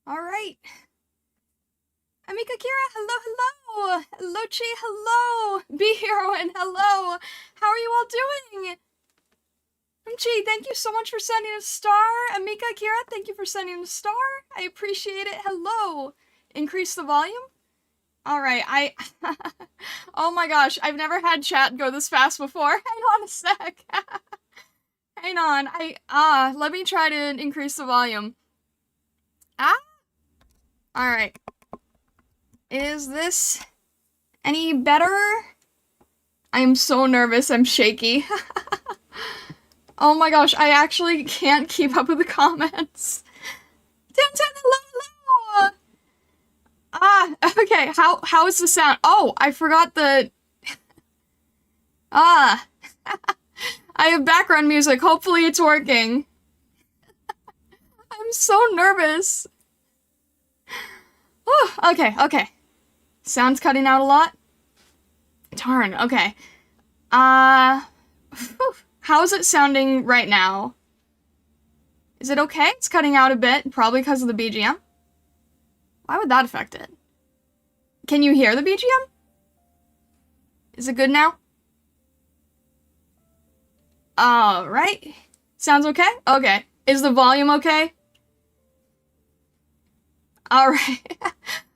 All right. Amika Kira, hello, hello. Hello, Chi, hello. B Heroine, hello. How are you all doing? Chi, thank you so much for sending a star. Amika Kira, thank you for sending a star. I appreciate it. Hello. Increase the volume. All right, oh my gosh, I've never had chat go this fast before. Hang on a sec. Hang on, let me try to increase the volume. Alright. Is this any better? I am so nervous, I'm shaky. Oh my gosh, I actually can't keep up with the comments. Hello, hello! Okay, how is the sound? Oh, I forgot the... I have background music, hopefully it's working. I'm so nervous. Okay. Sound's cutting out a lot? Darn, okay. How is it sounding right now? Is it okay? It's cutting out a bit, probably because of the BGM. Why would that affect it? Can you hear the BGM? Is it good now? Alright. Sounds okay? Okay. Is the volume okay? Alright.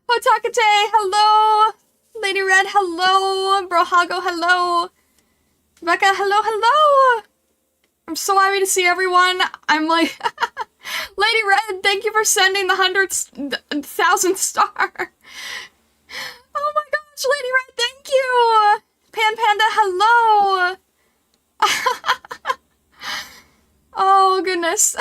Hotakate, hello! Lady Red, hello! Brohago, hello! Becca, hello! I'm so happy to see everyone. I'm like... Lady Red, thank you for sending the 100,000 star! Oh my gosh, Lady Red, thank you! Pan Panda, hello! Oh goodness.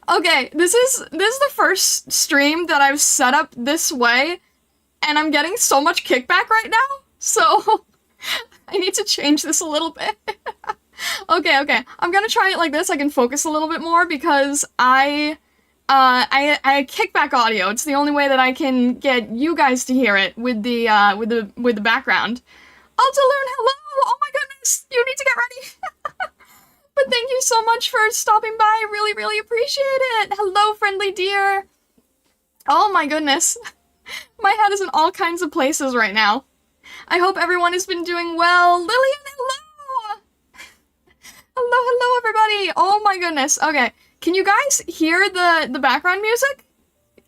Okay, this is the first stream that I've set up this way, and I'm getting so much kickback right now, so I need to change this a little bit. Okay, I'm gonna try it like this. I can focus a little bit more because I kickback audio. It's the only way that I can get you guys to hear it with the background. Altaloon, hello! Oh my goodness, you need to get ready. But thank you so much for stopping by. I really appreciate it. Hello, friendly dear. Oh my goodness. My head is in all kinds of places right now. I hope everyone has been doing well. Lillian, hello! Hello, everybody. Oh my goodness. Okay, can you guys hear the background music?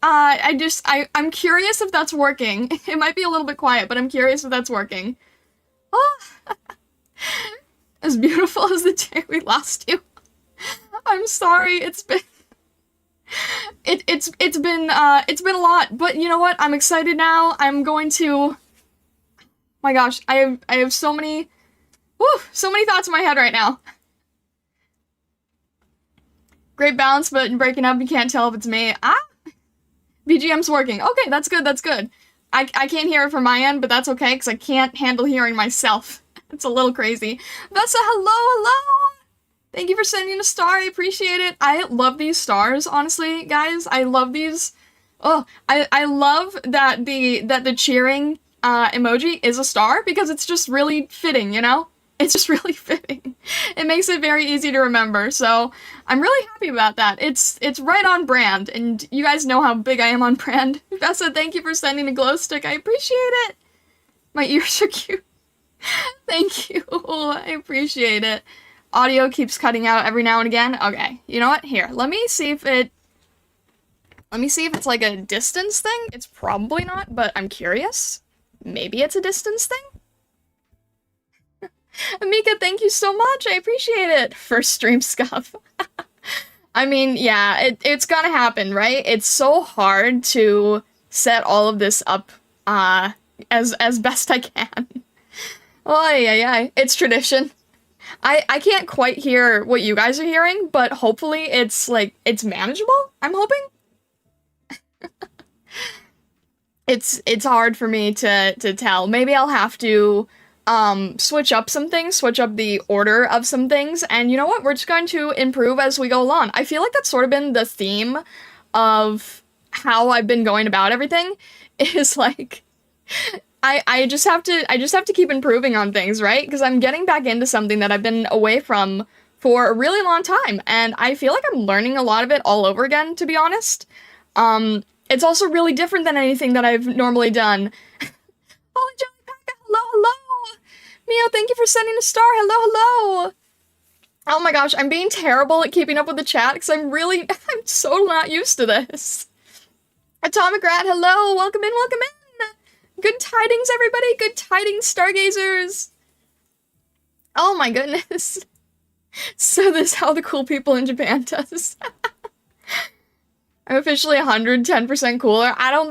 I'm curious if that's working. It might be a little bit quiet, but I'm curious if that's working. Oh. As beautiful as the day we lost you. I'm sorry, it's been a lot, but you know what? I'm excited now. I'm going to... My gosh, I have so many thoughts in my head right now. Great balance, but in breaking up, you can't tell if it's me. BGM's working. Okay, that's good. I can't hear it from my end, but that's okay, because I can't handle hearing myself. It's a little crazy. Vessa, hello! Thank you for sending a star, I appreciate it. I love these stars, honestly, guys. I love these. Oh, I love that the cheering emoji is a star, because it's just really fitting, you know? It's just really fitting. It makes it very easy to remember, so I'm really happy about that. It's right on brand, and you guys know how big I am on brand. Vessa, thank you for sending a glow stick, I appreciate it. My ears are cute. Thank you. I appreciate it. Audio keeps cutting out every now and again. Okay, you know what? Here, let me see if it's like a distance thing. It's probably not, but I'm curious. Maybe it's a distance thing? Amika, thank you so much. I appreciate it. First stream scuff. I mean, yeah, it's gonna happen, right? It's so hard to set all of this up as best I can. Oh, yeah, it's tradition. I can't quite hear what you guys are hearing, but hopefully it's manageable, I'm hoping? It's hard for me to tell. Maybe I'll have to switch up some things, switch up the order of some things, and you know what? We're just going to improve as we go along. I feel like that's sort of been the theme of how I've been going about everything, is like... I just have to keep improving on things, right? Because I'm getting back into something that I've been away from for a really long time, and I feel like I'm learning a lot of it all over again, to be honest. It's also really different than anything that I've normally done. Holy Jelly Packa, hello, hello! Mio, thank you for sending a star, hello, hello! Oh my gosh, I'm being terrible at keeping up with the chat because I'm so not used to this. Atomic Rat, hello, welcome in, welcome in! Good tidings, everybody, good tidings, stargazers! Oh my goodness. So this is how the cool people in Japan does. I'm officially 110% cooler. I don't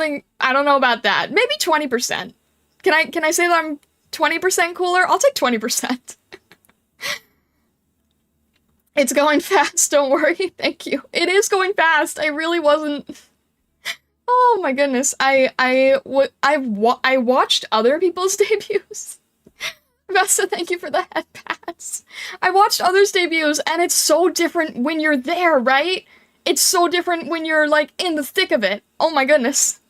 know about that. Maybe 20%. Can I say that I'm 20% cooler? I'll take 20%. It's going fast, don't worry. Thank you. It is going fast. I really wasn't. Oh my goodness. I watched other people's debuts. Vesta, thank you for the head pats. I watched others' debuts, and it's so different when you're there, right? It's so different when you're, like, in the thick of it. Oh my goodness.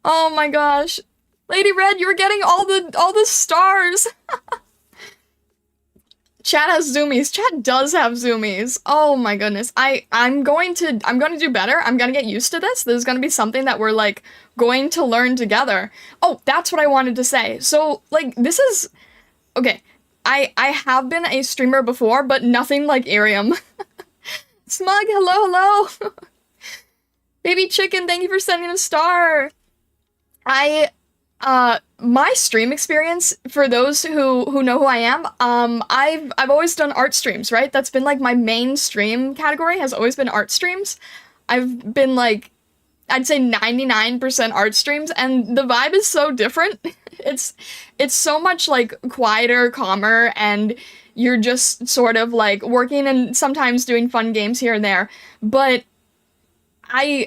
Oh my gosh. Lady Red, you're getting all the stars. Chat has zoomies. Chat does have zoomies. Oh my goodness. I'm going to do better. I'm gonna get used to this. This is gonna be something that we're, like, going to learn together. Oh, that's what I wanted to say. So, like, this is... Okay. I have been a streamer before, but nothing like Iriam. Smug, hello, hello! Baby Chicken, thank you for sending a star! My stream experience, for those who know who I am, I've always done art streams, right? That's been, like, my main stream category, has always been art streams. I've been, like, I'd say 99% art streams, and the vibe is so different. It's so much, like, quieter, calmer, and you're just sort of, like, working and sometimes doing fun games here and there. But I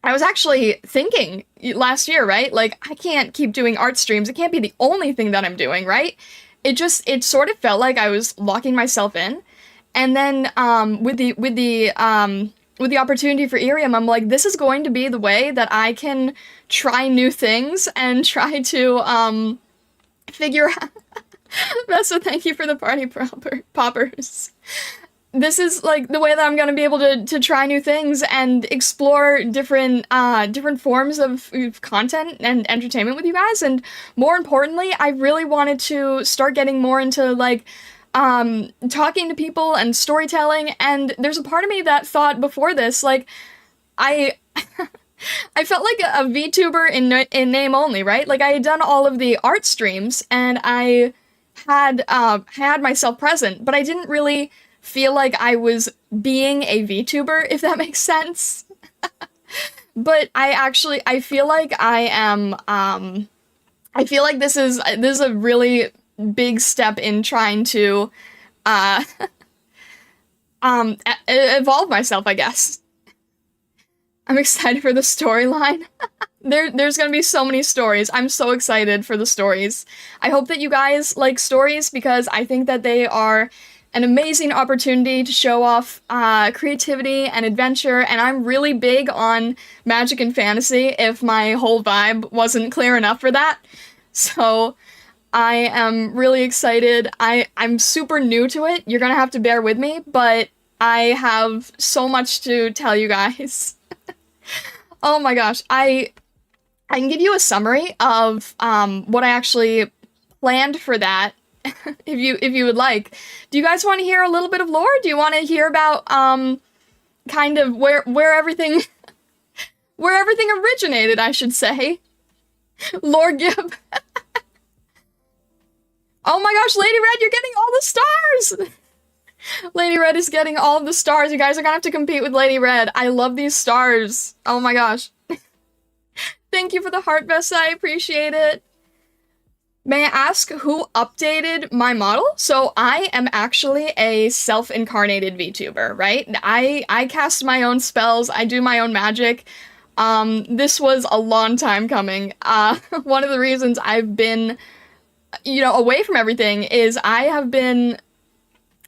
was actually thinking last year, right? Like, I can't keep doing art streams. It can't be the only thing that I'm doing, right? It sort of felt like I was locking myself in. And then, with the opportunity for Iriam, I'm like, this is going to be the way that I can try new things and try to, figure out... Vesta, thank you for the party poppers. This is, like, the way that I'm gonna be able to try new things and explore different forms of content and entertainment with you guys, and more importantly, I really wanted to start getting more into, like, talking to people and storytelling, and there's a part of me that thought before this, like, I felt like a VTuber in name only, right? Like, I had done all of the art streams, and I had myself present, but I didn't really feel like I was being a VTuber, if that makes sense. But I feel like I am, I feel like this is a really big step in trying to, evolve myself, I guess. I'm excited for the storyline. There's gonna be so many stories. I'm so excited for the stories. I hope that you guys like stories, because I think that they are an amazing opportunity to show off creativity and adventure, and I'm really big on magic and fantasy, if my whole vibe wasn't clear enough for that. So I am really excited. I'm super new to it. You're gonna have to bear with me, but I have so much to tell you guys. Oh my gosh, I can give you a summary of what I actually planned for that, if you would like. Do you guys want to hear a little bit of lore? Do you want to hear about kind of where everything originated, I should say? Lore Gib. Oh my gosh, Lady Red, you're getting all the stars! Lady Red is getting all of the stars. You guys are gonna have to compete with Lady Red. I love these stars. Oh my gosh. Thank you for the heart, Vesta. I appreciate it. May I ask who updated my model? So I am actually a self-incarnated VTuber, right? I cast my own spells. I do my own magic. This was a long time coming. One of the reasons I've been, away from everything is I've been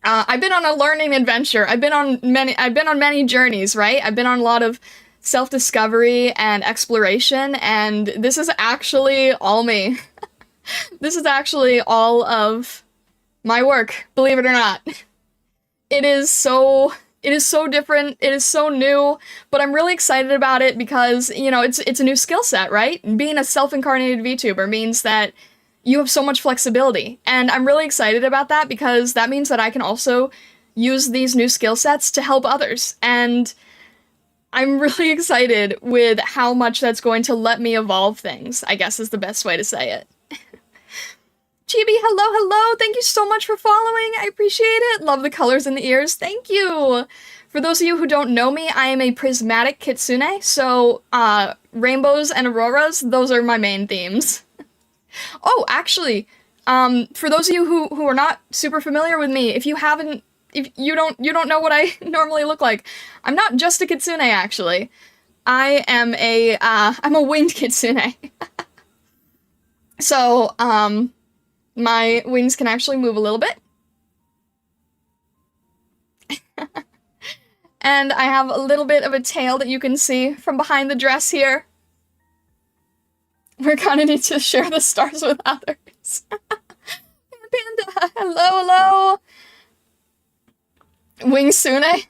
on a learning adventure. I've been on many journeys, right? I've been on a lot of self-discovery and exploration, and this is actually all me. This is actually all of my work, believe it or not. It is so It is so different. It is so new, but I'm really excited about it because, you know, it's a new skill set, right? Being a self-incarnated VTuber means that you have so much flexibility. And I'm really excited about that because that means that I can also use these new skill sets to help others. And I'm really excited with how much that's going to let me evolve things, I guess is the best way to say it. Chibi, hello, hello! Thank you so much for following! I appreciate it! Love the colors in the ears, thank you! For those of you who don't know me, I am a prismatic kitsune, so, rainbows and auroras, those are my main themes. Oh, actually, for those of you who are not super familiar with me, if you don't know what I normally look like, I'm not just a kitsune, actually. I'm a winged kitsune. So, my wings can actually move a little bit. And I have a little bit of a tail that you can see from behind the dress here. We're gonna need to share the stars with others. Panda, hello, hello! Wingsune?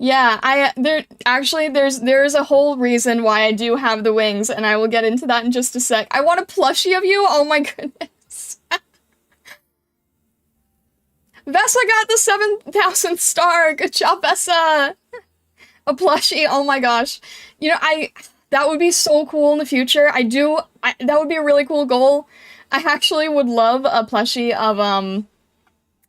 Yeah, there's a whole reason why I do have the wings, and I will get into that in just a sec. I want a plushie of you? Oh my goodness. Vessa got the 7,000th star! Good job, Vessa! A plushie, oh my gosh. You know, that would be so cool in the future. That would be a really cool goal. I actually would love a plushie of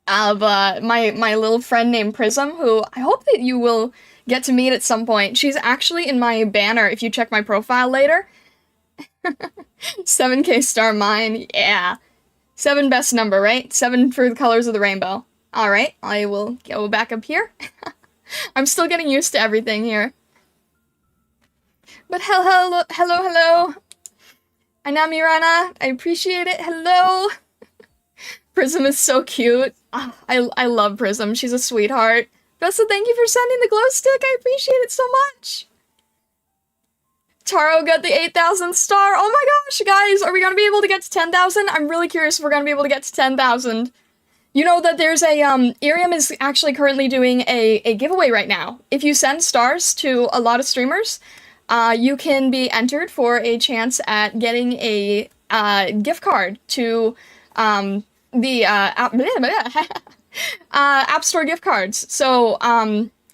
my little friend named Prism, who I hope that you will get to meet at some point. She's actually in my banner if you check my profile later. 7K star mine, yeah. 7 best number, right? 7 for the colors of the rainbow. Alright, I will go back up here. I'm still getting used to everything here. But hello, hello, hello. Anamirana, I appreciate it, hello. Prism is so cute. Oh, I love Prism. She's a sweetheart. Vessa, thank you for sending the glow stick. I appreciate it so much. Taro got the 8,000th star. Oh my gosh, guys, are we gonna be able to get to 10,000? I'm really curious if we're gonna be able to get to 10,000. You know that there's a, Iriam is actually currently doing a giveaway right now. If you send stars to a lot of streamers, you can be entered for a chance at getting a, gift card to, the App Store gift cards. So,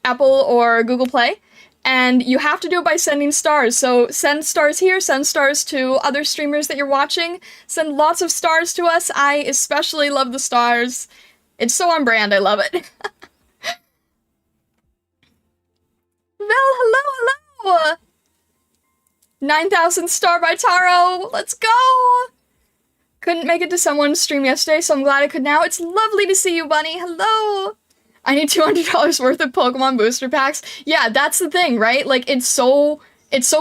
Apple or Google Play. And you have to do it by sending stars. So send stars here, send stars to other streamers that you're watching. Send lots of stars to us. I especially love the stars. It's so on brand, I love it. Well, hello, hello! 9,000 star by Taro! Let's go! Couldn't make it to someone's stream yesterday, so I'm glad I could now. It's lovely to see you, Bunny. Hello! I need $200 worth of Pokemon booster packs. Yeah, that's the thing, right? Like, it's so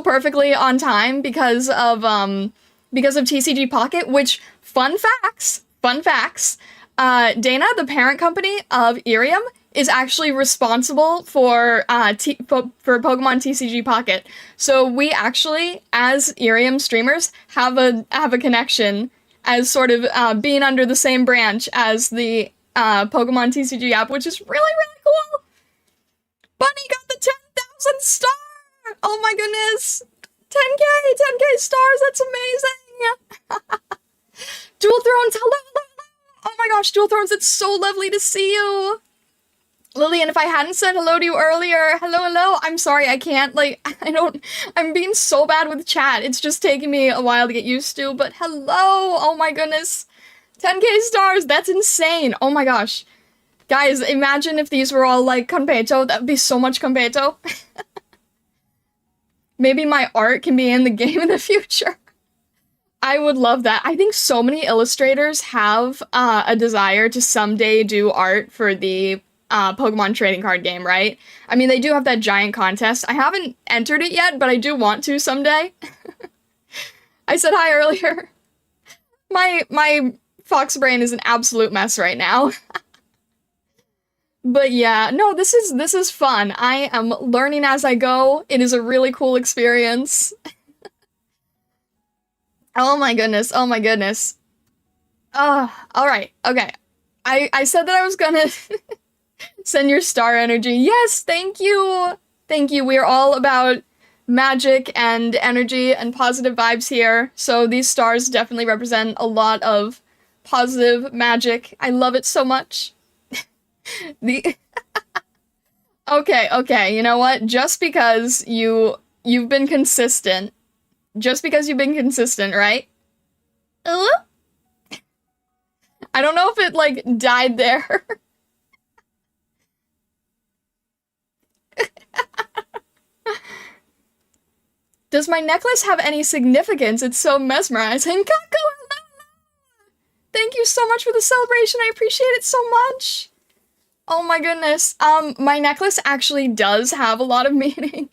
perfectly on time because of TCG Pocket, which, fun facts, Dana, the parent company of Iriam, is actually responsible for Pokemon TCG Pocket. So we actually, as Iriam streamers, have a connection as sort of being under the same branch as the Pokemon TCG app, which is really, really cool. Bunny got the 10,000 star! Oh my goodness! 10K stars, that's amazing! Dual Thrones, hello! Oh my gosh, Dual Thrones, it's so lovely to see you! Lillian, if I hadn't said hello to you earlier, hello, I'm sorry, I can't, like, I'm being so bad with chat, it's just taking me a while to get used to, but hello, oh my goodness, 10K stars, that's insane, oh my gosh. Guys, imagine if these were all, like, Konpeito, that would be so much Konpeito. Maybe my art can be in the game in the future. I would love that. I think so many illustrators have a desire to someday do art for the Pokemon trading card game, right? I mean, they do have that giant contest. I haven't entered it yet, but I do want to someday. I said hi earlier. My fox brain is an absolute mess right now. But yeah, no, this is fun. I am learning as I go. It is a really cool experience. Oh my goodness, oh my goodness. Alright, okay. I said that I was gonna Send your star energy. Yes, thank you. Thank you. We are all about magic and energy and positive vibes here. So these stars definitely represent a lot of positive magic. I love it so much. The Okay, okay. You know what? Just because you've been consistent. Just because you've been consistent, right? Uh, I don't know if it like died there. Does my necklace have any significance? It's so mesmerizing. Kako, thank you so much for the celebration. I appreciate it so much. Oh my goodness. My necklace actually does have a lot of meaning.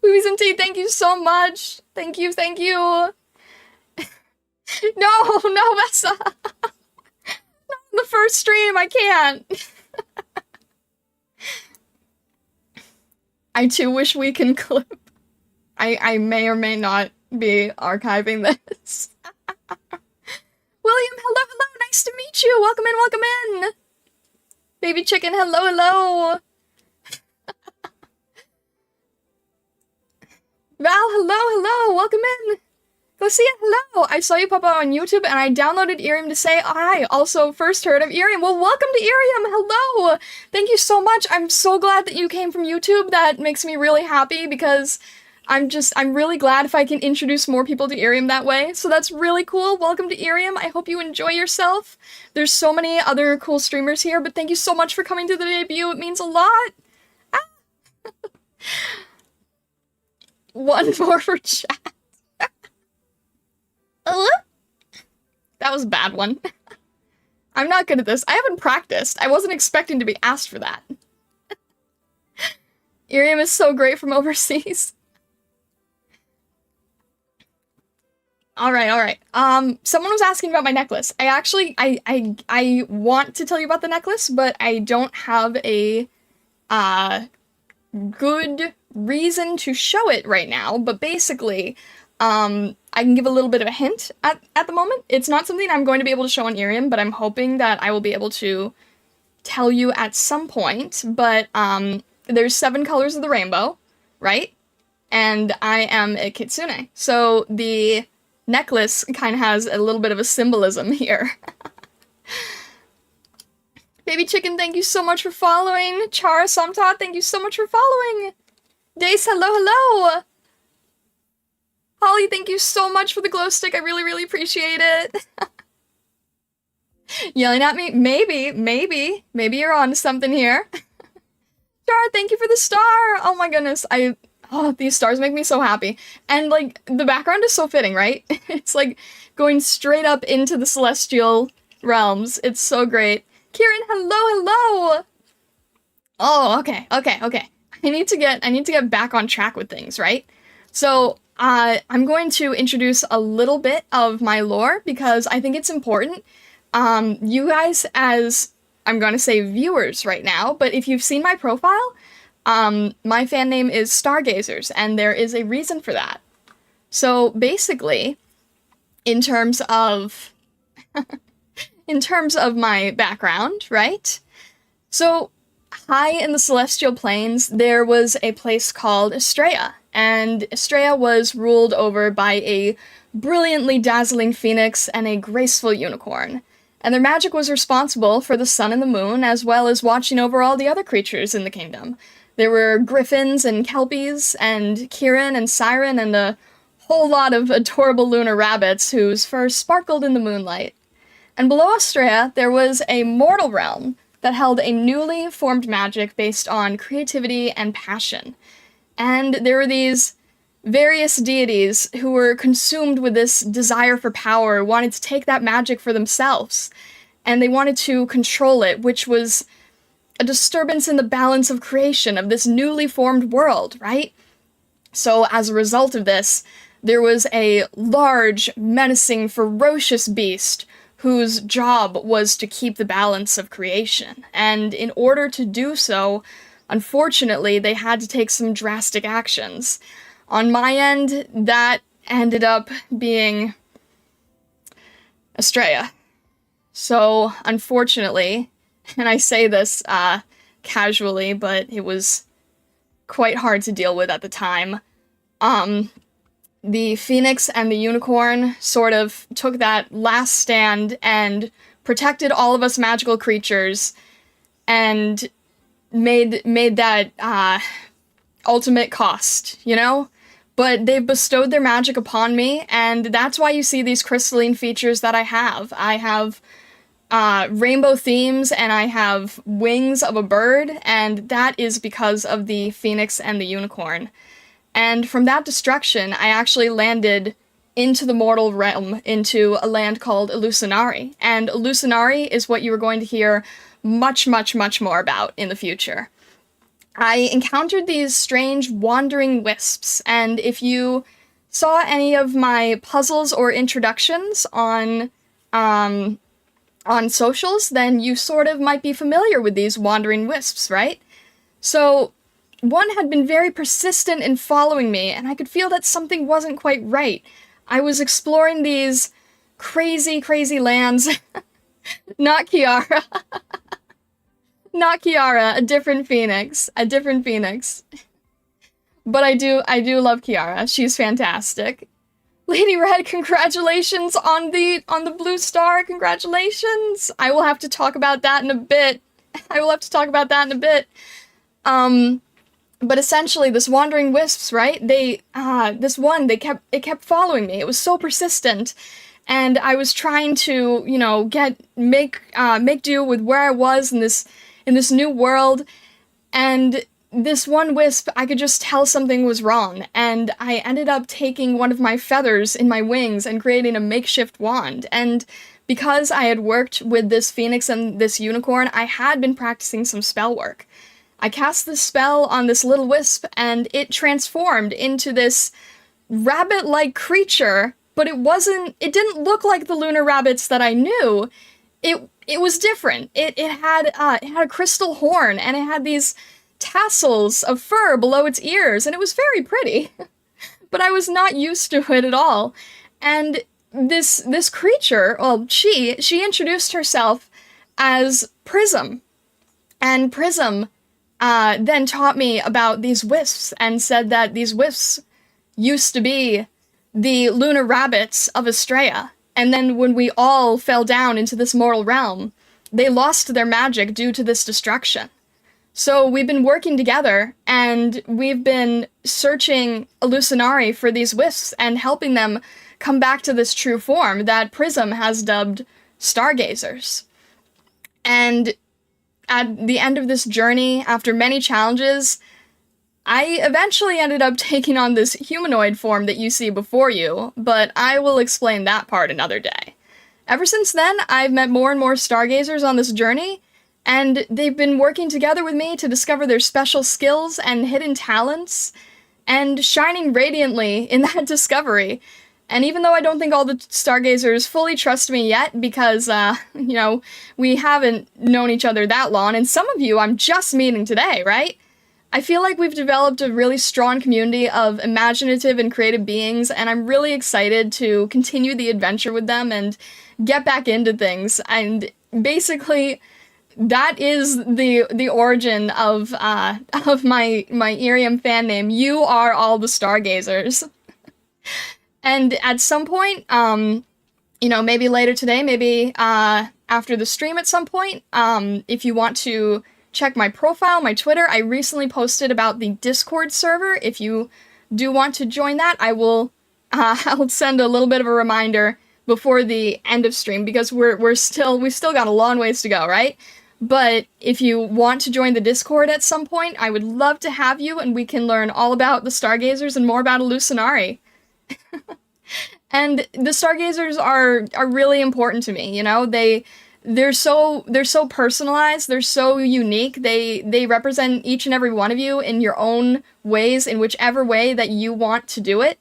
Boobies and tea, thank you so much. Thank you, thank you. No, no, Vessa. The first stream, I can't. I too wish we can clip. I may or may not be archiving this. William, hello, hello, nice to meet you. Welcome in, welcome in. Baby chicken, hello, hello. Val, hello, hello, welcome in. Lucia, hello. I saw you pop out on YouTube and I downloaded Iriam to say hi. Also, first heard of Iriam. Well, welcome to Iriam. Hello. Thank you so much. I'm so glad that you came from YouTube. That makes me really happy because I'm really glad if I can introduce more people to Iriam that way. So that's really cool. Welcome to Iriam. I hope you enjoy yourself. There's so many other cool streamers here, but thank you so much for coming to the debut. It means a lot. Ah. One more for chat. That was a bad one. I'm not good at this. I haven't practiced. I wasn't expecting to be asked for that. Iriam is so great from overseas. Alright, alright. Someone was asking about my necklace. I want to tell you about the necklace, but I don't have a, good reason to show it right now, but basically, I can give a little bit of a hint at the moment. It's not something I'm going to be able to show on Iriam, but I'm hoping that I will be able to tell you at some point. But, there's 7 colors of the rainbow, right? And I am a kitsune. So the necklace kind of has a little bit of a symbolism here. Baby Chicken, thank you so much for following. Chara Samta, thank you so much for following. Dace, hello, hello. Holly, thank you so much for the glow stick. I really, really appreciate it. Yelling at me? Maybe you're on to something here. Chara, thank you for the star. Oh my goodness. Oh, these stars make me so happy. And, like, the background is so fitting, right? It's, like, going straight up into the celestial realms. It's so great. Kieran, hello, hello! Oh, okay. I need to get back on track with things, right? So, I'm going to introduce a little bit of my lore, because I think it's important. You guys, as, I'm gonna say viewers right now, but if you've seen my profile, my fan name is Stargazers, and there is a reason for that. So basically, in terms of my background, right? So high in the celestial planes, there was a place called Estrella, and Estrella was ruled over by a brilliantly dazzling phoenix and a graceful unicorn. And their magic was responsible for the sun and the moon, as well as watching over all the other creatures in the kingdom. There were griffins and kelpies, and Kirin and Siren, and a whole lot of adorable lunar rabbits whose fur sparkled in the moonlight. And below Estrella, there was a mortal realm that held a newly formed magic based on creativity and passion. And there were these various deities who were consumed with this desire for power, wanted to take that magic for themselves, and they wanted to control it, which was a disturbance in the balance of creation of this newly formed world, right? So as a result of this, there was a large, menacing, ferocious beast whose job was to keep the balance of creation. And in order to do so, unfortunately, they had to take some drastic actions. On my end, that ended up being Estrella. So, unfortunately, and I say this casually, but it was quite hard to deal with at the time. The phoenix and the unicorn sort of took that last stand and protected all of us magical creatures and made that ultimate cost, you know? But they've bestowed their magic upon me, and that's why you see these crystalline features that I have. I have rainbow themes, and I have wings of a bird, and that is because of the phoenix and the unicorn. And from that destruction, I actually landed into the mortal realm, into a land called Illusionari. And Illusionari is what you are going to hear much, much, much more about in the future. I encountered these strange wandering wisps, and if you saw any of my puzzles or introductions on socials, then you sort of might be familiar with these wandering wisps, right? So one had been very persistent in following me, and I could feel that something wasn't quite right. I was exploring these crazy, crazy lands. Not Kiara. Not Kiara, a different phoenix. A different phoenix. But I do love Kiara. She's fantastic. Lady Red, congratulations on the blue star. Congratulations. I will have to talk about that in a bit. But essentially, this wandering wisps, right? It kept following me. It was so persistent, and I was trying to, you know, make do with where I was in this new world, and this one wisp, I could just tell something was wrong, and I ended up taking one of my feathers in my wings and creating a makeshift wand. And because I had worked with this phoenix and this unicorn, I had been practicing some spell work. I cast this spell on this little wisp, and it transformed into this rabbit-like creature, but it didn't look like the lunar rabbits that I knew. It was different. It had a crystal horn, and it had these tassels of fur below its ears, and it was very pretty. But I was not used to it at all. And this creature, well, she introduced herself as Prism. And Prism then taught me about these wisps and said that these wisps used to be the lunar rabbits of Estrella. And then when we all fell down into this mortal realm, they lost their magic due to this destruction. So we've been working together, and we've been searching Illusionari for these wisps and helping them come back to this true form that Prism has dubbed Stargazers. And at the end of this journey, after many challenges, I eventually ended up taking on this humanoid form that you see before you, but I will explain that part another day. Ever since then, I've met more and more Stargazers on this journey, and they've been working together with me to discover their special skills and hidden talents, and shining radiantly in that discovery. And even though I don't think all the Stargazers fully trust me yet, because, you know, we haven't known each other that long, and some of you I'm just meeting today, right? I feel like we've developed a really strong community of imaginative and creative beings, and I'm really excited to continue the adventure with them and get back into things. And basically, that is the origin of my Iriam fan name. You are all the Stargazers. And at some point, you know, maybe later today, maybe after the stream at some point, if you want to check my profile, my Twitter, I recently posted about the Discord server. If you do want to join that, I'll send a little bit of a reminder before the end of stream, because we've still got a long ways to go, right? But if you want to join the Discord at some point, I would love to have you, and we can learn all about the Stargazers and more about Illusionari. And the Stargazers are really important to me, you know? They're so personalized, they're so unique, they represent each and every one of you in your own ways, in whichever way that you want to do it.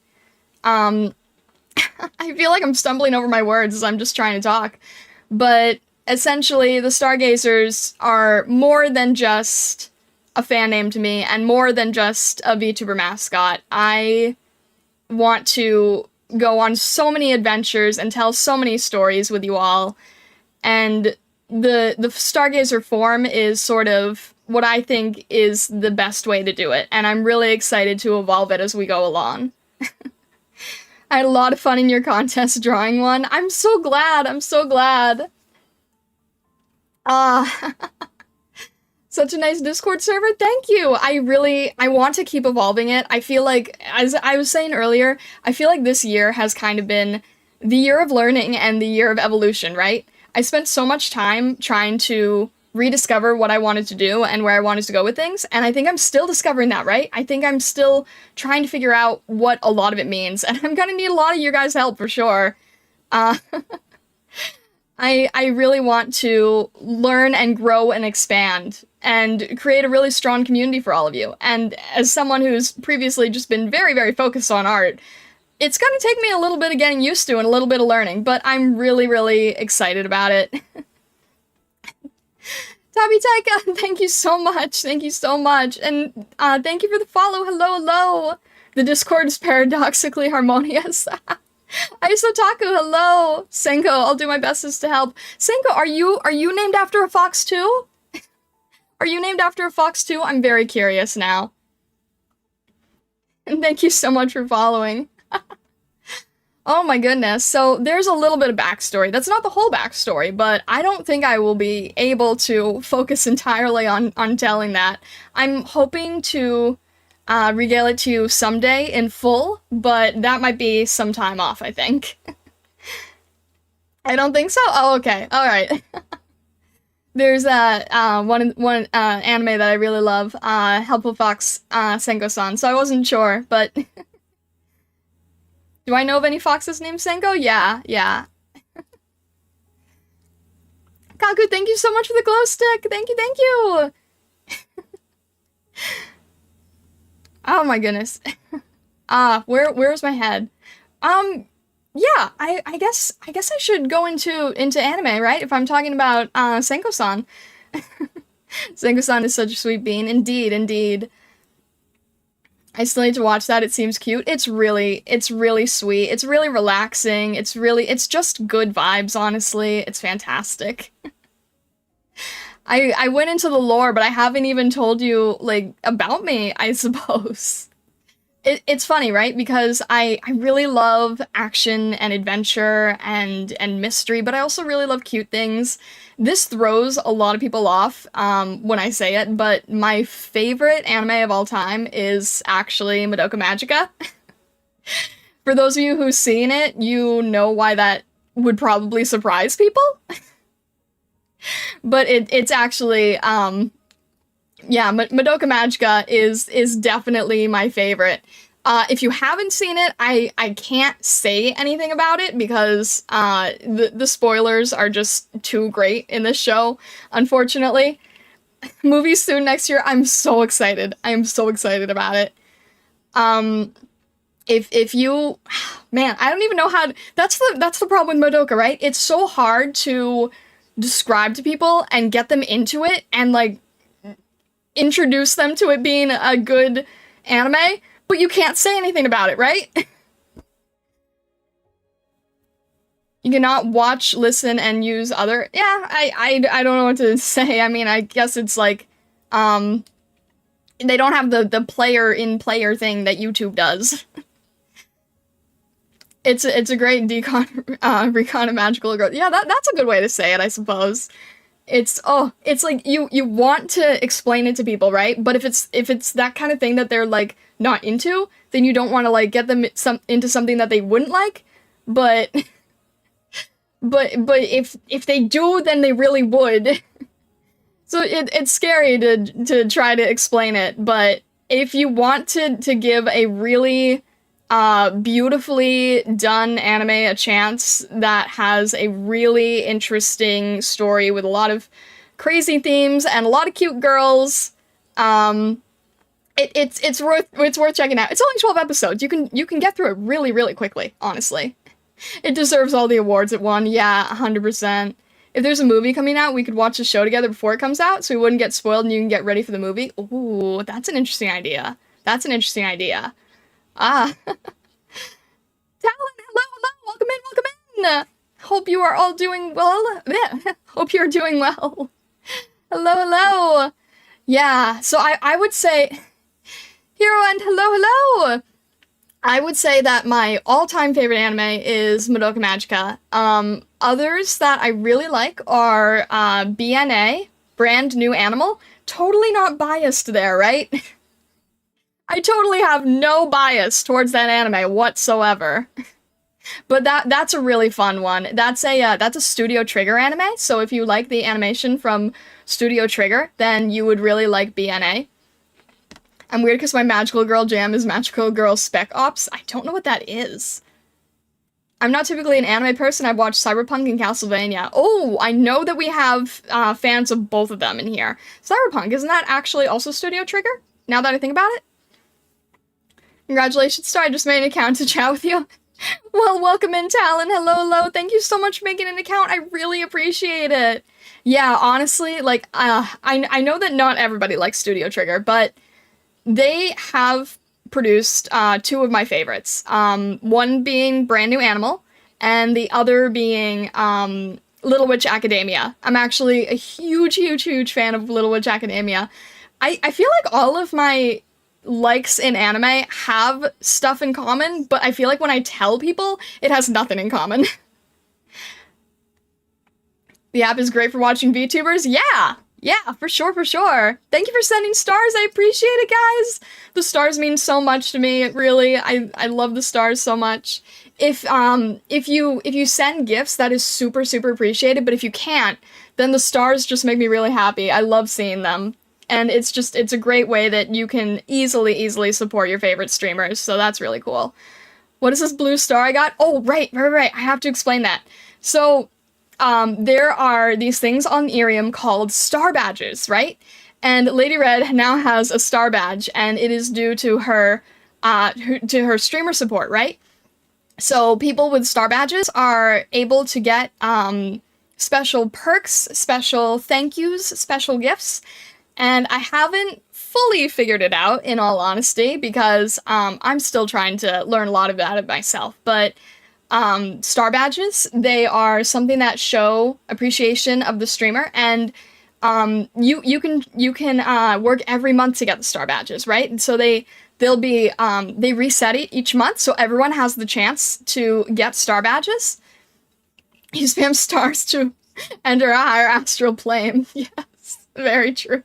I feel like I'm stumbling over my words as I'm just trying to talk, but essentially the Stargazers are more than just a fan name to me, and more than just a VTuber mascot. I want to go on so many adventures and tell so many stories with you all, and the Stargazer form is sort of what I think is the best way to do it, and I'm really excited to evolve it as we go along. I had a lot of fun in your contest drawing one. I'm so glad. I'm so glad. Ah, such a nice Discord server. Thank you. I want to keep evolving it. I feel like, as I was saying earlier, I feel like this year has kind of been the year of learning and the year of evolution, right? I spent so much time trying to rediscover what I wanted to do and where I wanted to go with things, and I think I'm still discovering that, right? I think I'm still trying to figure out what a lot of it means, and I'm gonna need a lot of your guys' help for sure. Uh, I really want to learn and grow and expand and create a really strong community for all of you. And as someone who's previously just been very, very focused on art, it's gonna take me a little bit of getting used to and a little bit of learning, but I'm really, really excited about it. Tabby Taika, thank you so much. Thank you so much. And thank you for the follow. Hello, hello. The Discord is paradoxically harmonious. Aisotaku, hello. Senko, I'll do my bestest to help. Senko, are you named after a fox too? Are you named after a fox too? I'm very curious now. And thank you so much for following. Oh my goodness, so there's a little bit of backstory. That's not the whole backstory, but I don't think I will be able to focus entirely on telling that. I'm hoping to regale it to you someday in full, but that might be some time off, I think. I don't think so? Oh, okay, alright. There's one anime that I really love, Helpful Fox Senko-san, so I wasn't sure, but... Do I know of any foxes named Senko? Yeah. Kaku, thank you so much for the glow stick! Thank you! Oh my goodness. Where's my head? Yeah, I guess I should go into anime, right? If I'm talking about Senko-san. Senko-san is such a sweet bean. Indeed. I still need to watch that. It seems cute. It's really sweet. It's really relaxing. It's just good vibes, honestly. It's fantastic. I went into the lore, but I haven't even told you, like, about me, I suppose. It's funny, right? Because I really love action and adventure and mystery, but I also really love cute things. This throws a lot of people off when I say it, but my favorite anime of all time is actually Madoka Magica. For those of you who've seen it, you know why that would probably surprise people. But it's actually, yeah, Madoka Magica is definitely my favorite. If you haven't seen it, I can't say anything about it because the spoilers are just too great in this show, unfortunately. Movies soon next year. I'm so excited. I am so excited about it. If you, man, I don't even know how to, that's the problem with Madoka, right? It's so hard to describe to people and get them into it and, like, introduce them to it being a good anime, but you can't say anything about it, right? You cannot watch, listen, and use other... Yeah, I don't know what to say. I mean, I guess it's like, they don't have the player-in-player thing that YouTube does. It's a great recon of magical growth. Yeah, that's a good way to say it, I suppose. It's like you want to explain it to people, right? But if it's that kind of thing that they're, like, not into, then you don't want to, like, get them into something that they wouldn't like. But if they do, then they really would. So it's scary to try to explain it, but if you want to give a really beautifully done anime a chance that has a really interesting story with a lot of crazy themes and a lot of cute girls, it's worth checking out. It's only 12 episodes. You can get through it really, really quickly, honestly. It deserves all the awards it won. Yeah, 100%. If there's a movie coming out, we could watch the show together before it comes out, so we wouldn't get spoiled and you can get ready for the movie. Ooh, that's an interesting idea. Ah. Talon, hello, welcome in. Hope you are all doing well. Hope you're doing well. Hello. Yeah, so I would say, Hero and hello, hello! I would say that my all-time favorite anime is Madoka Magica. Others that I really like are BNA, Brand New Animal. Totally not biased there, right? I totally have no bias towards that anime whatsoever. But that's a really fun one. That's a Studio Trigger anime, so if you like the animation from Studio Trigger, then you would really like BNA. I'm weird because my magical girl jam is Magical Girl Spec Ops. I don't know what that is. I'm not typically an anime person. I've watched Cyberpunk and Castlevania. Oh, I know that we have fans of both of them in here. Cyberpunk, isn't that actually also Studio Trigger? Now that I think about it? Congratulations, Star. I just made an account to chat with you. Well, welcome in, Talon. Hello, hello. Thank you so much for making an account. I really appreciate it. Yeah, honestly, like, I know that not everybody likes Studio Trigger, but they have produced two of my favorites. One being Brand New Animal, and the other being Little Witch Academia. I'm actually a huge, huge, huge fan of Little Witch Academia. I feel like all of my likes in anime have stuff in common, but I feel like when I tell people, it has nothing in common. The app is great for watching VTubers? Yeah! Yeah, for sure, for sure. Thank you for sending stars. I appreciate it, guys. The stars mean so much to me. Really, I love the stars so much. If you send gifts, that is super, super appreciated. But if you can't, then the stars just make me really happy. I love seeing them. And it's a great way that you can easily support your favorite streamers. So that's really cool. What is this blue star I got? Oh, right. I have to explain that. So, there are these things on Iriam called star badges, right? And Lady Red now has a star badge, and it is due to her streamer support, right? So people with star badges are able to get special perks, special thank yous, special gifts, and I haven't fully figured it out, in all honesty, because I'm still trying to learn a lot about it myself, but star badges, they are something that show appreciation of the streamer, and you can work every month to get the star badges, right? And so they reset it each month, so everyone has the chance to get star badges. You spam stars to enter a higher astral plane. Yes, very true.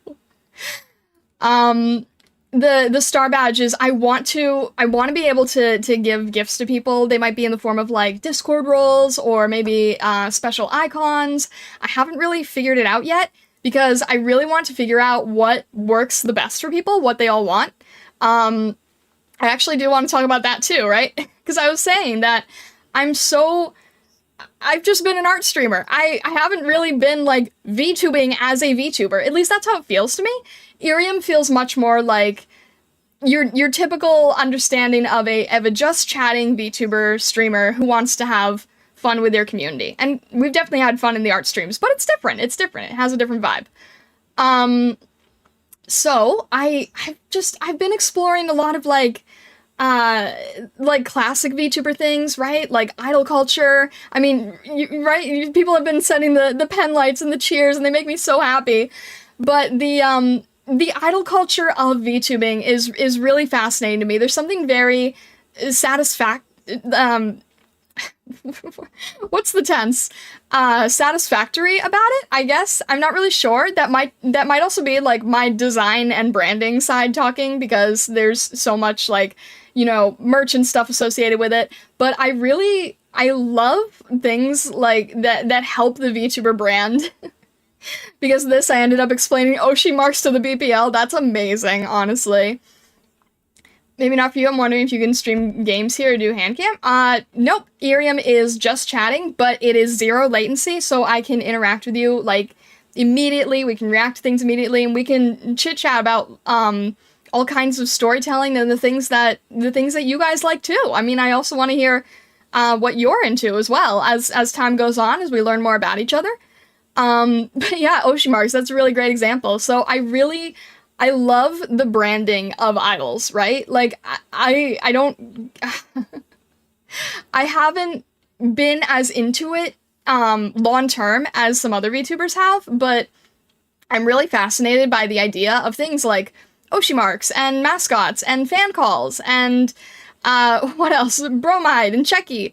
The star badges, I want to be able to give gifts to people. They might be in the form of like Discord roles or maybe special icons. I haven't really figured it out yet because I really want to figure out what works the best for people, what they all want. I actually do want to talk about that too, right? Because I was saying that I've just been an art streamer. I haven't really been, like, VTubing as a VTuber. At least that's how it feels to me. Iriam feels much more like your typical understanding of a just chatting VTuber streamer who wants to have fun with their community. And we've definitely had fun in the art streams, but it's different. It's different. It has a different vibe. So I've been exploring a lot of like classic VTuber things, right? Like idol culture. I mean, right? People have been sending the pen lights and the cheers, and they make me so happy. But the idol culture of VTubing is really fascinating to me. There's something very what's the tense? Satisfactory about it, I guess. I'm not really sure. That might also be like my design and branding side talking, because there's so much like, you know, merch and stuff associated with it. But I love things like that help the VTuber brand. Because of this, I ended up explaining Oshi marks to the BPL. That's amazing, honestly. Maybe not for you. I'm wondering if you can stream games here or do hand cam. Nope. Iriam is just chatting, but it is 0 latency, so I can interact with you, like, immediately. We can react to things immediately, and we can chit-chat about, all kinds of storytelling and the things that you guys like, too. I mean, I also want to hear, what you're into as well, as time goes on, as we learn more about each other. But yeah, Oshimarks, that's a really great example. So I love the branding of idols, right? Like, I don't, I haven't been as into it, long term as some other VTubers have, but I'm really fascinated by the idea of things like Oshi marks and mascots and fan calls and what else? Bromide and Checky.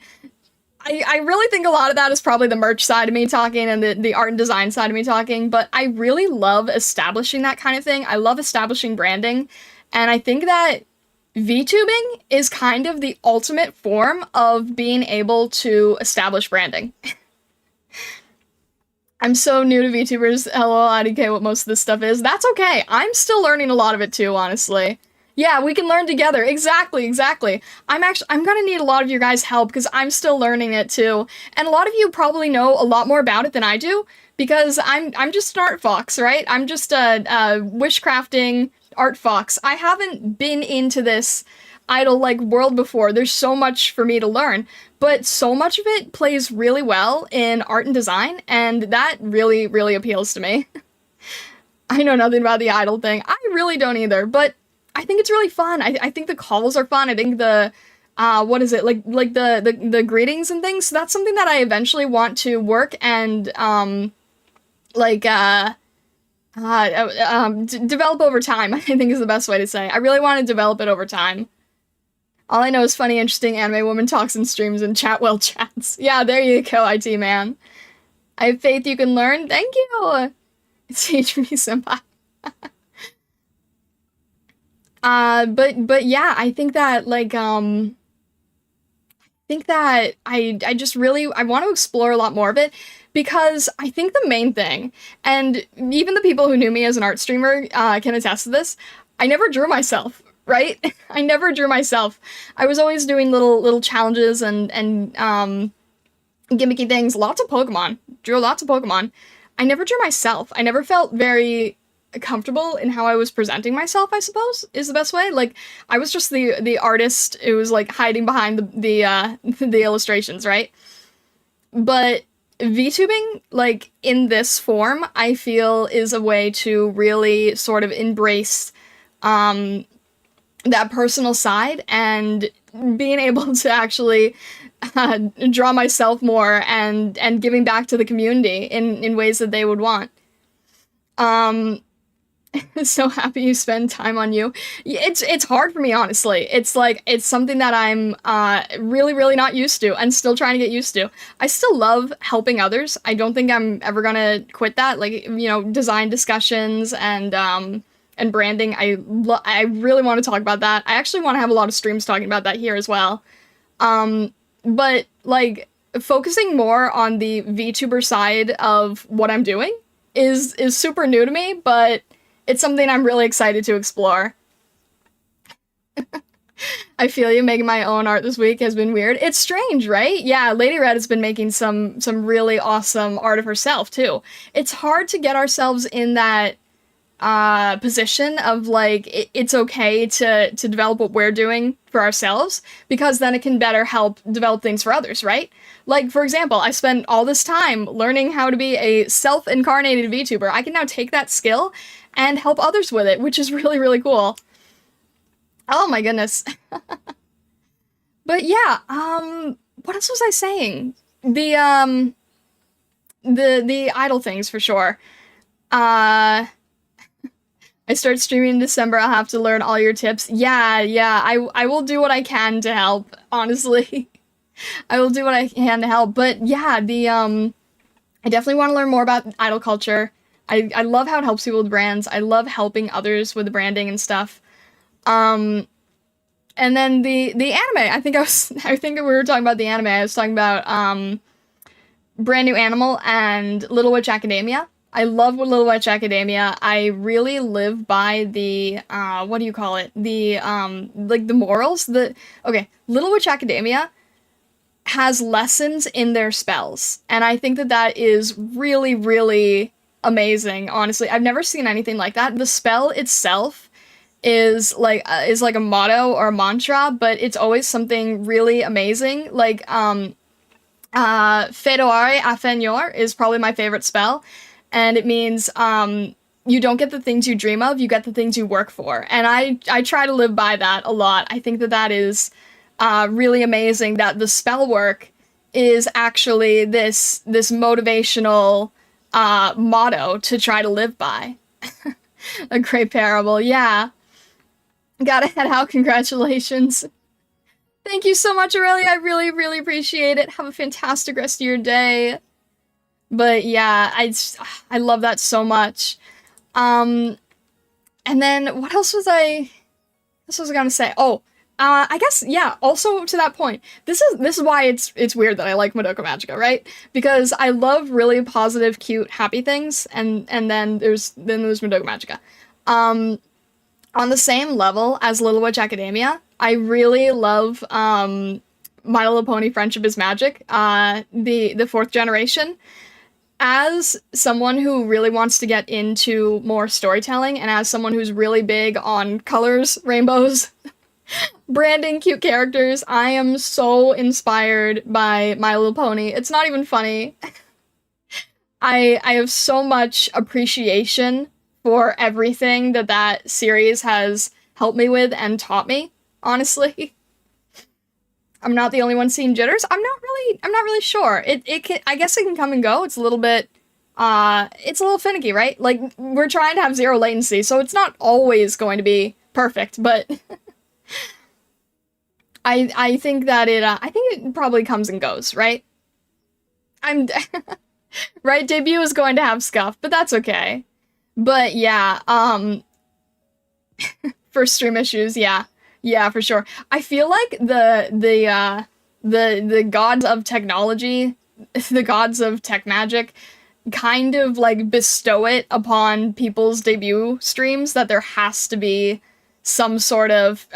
I really think a lot of that is probably the merch side of me talking and the art and design side of me talking, but I really love establishing that kind of thing. I love establishing branding, and I think that VTubing is kind of the ultimate form of being able to establish branding. I'm so new to VTubers, lol, IDK what most of this stuff is. That's okay. I'm still learning a lot of it too, honestly. Yeah, we can learn together. Exactly, exactly. I'm gonna need a lot of your guys' help because I'm still learning it too. And a lot of you probably know a lot more about it than I do because I'm just an art fox, right? I'm just a wishcrafting art fox. I haven't been into this idol like world before. There's so much for me to learn, but so much of it plays really well in art and design, and that really, really appeals to me. I know nothing about the idol thing. I really don't either, but I think it's really fun. I think the calls are fun. I think the what is it like the greetings and things. So that's something that I eventually want to work and like develop over time. I think is the best way to say. I really want to develop it over time. All I know is funny, interesting anime woman talks and streams and chat well chats. Yeah, there you go, IT man. I have faith you can learn. Thank you. Teach me senpai. But yeah, I think that I just really I want to explore a lot more of it because I think the main thing, and even the people who knew me as an art streamer can attest to this, I never drew myself, right? I never drew myself. I was always doing little challenges and gimmicky things, lots of Pokemon. Drew lots of Pokemon. I never drew myself. I never felt very comfortable in how I was presenting myself, I suppose, is the best way. Like, I was just the artist who was, like, hiding behind the illustrations, right? But VTubing, like, in this form, I feel is a way to really sort of embrace, that personal side and being able to actually draw myself more and giving back to the community in ways that they would want. Um, so happy you spend time on you. It's hard for me, honestly. It's like it's something that I'm really not used to and still trying to get used to. I still love helping others. I don't think I'm ever gonna quit that. Like, you know, design discussions and branding. I really want to talk about that. I actually want to have a lot of streams talking about that here as well. But like focusing more on the VTuber side of what I'm doing is super new to me, but it's something I'm really excited to explore. I feel you. Making my own art this week has been weird. It's strange, right? Yeah, Lady Red has been making some really awesome art of herself too. It's hard to get ourselves in that position of like it's okay to develop what we're doing for ourselves because then it can better help develop things for others, right? Like, for example, I spent all this time learning how to be a self-incarnated VTuber. I can now take that skill and help others with it, which is really cool. Oh my goodness. But yeah, what else was I saying? The idle things for sure. I start streaming in December. I'll have to learn all your tips. Yeah, I will do what I can to help, honestly. I will do what I can to help. But yeah, I definitely want to learn more about idol culture. I love how it helps people with brands. I love helping others with the branding and stuff. And then the anime. I think we were talking about the anime. I was talking about Brand New Animal and Little Witch Academia. I love Little Witch Academia. I really live by the what do you call it? The like the morals. Okay, Little Witch Academia has lessons in their spells, and I think that is really amazing. Honestly, I've never seen anything like that. The spell itself is like a motto or a mantra, but it's always something really amazing. Like Fedoare Afenyor is probably my favorite spell, and it means you don't get the things you dream of, you get the things you work for. And I try to live by that a lot. I think that is really amazing that the spell work is actually this motivational motto to try to live by. A great parable, yeah. Gotta head out, congratulations. Thank you so much, Aurelia. I really, really appreciate it. Have a fantastic rest of your day. But yeah, I love that so much. And then what else was I gonna say? Oh, I guess, yeah, also to that point, this is why it's weird that I like Madoka Magica, right? Because I love really positive, cute, happy things, and then there's Madoka Magica. On the same level as Little Witch Academia, I really love My Little Pony Friendship is Magic, the fourth generation. As someone who really wants to get into more storytelling, and as someone who's really big on colors, rainbows, branding, cute characters, I am so inspired by My Little Pony. It's not even funny. I have so much appreciation for everything that series has helped me with and taught me, honestly. I'm not the only one seeing jitters. I'm not really sure. It can, I guess it can come and go. It's a little bit it's a little finicky, right? Like, we're trying to have zero latency, so it's not always going to be perfect, but I think that I think it probably comes and goes, right? I'm right, debut is going to have scuff, but that's okay. But yeah, first stream issues, yeah. Yeah, for sure. I feel like the gods of technology, the gods of tech magic, kind of like bestow it upon people's debut streams that there has to be some sort of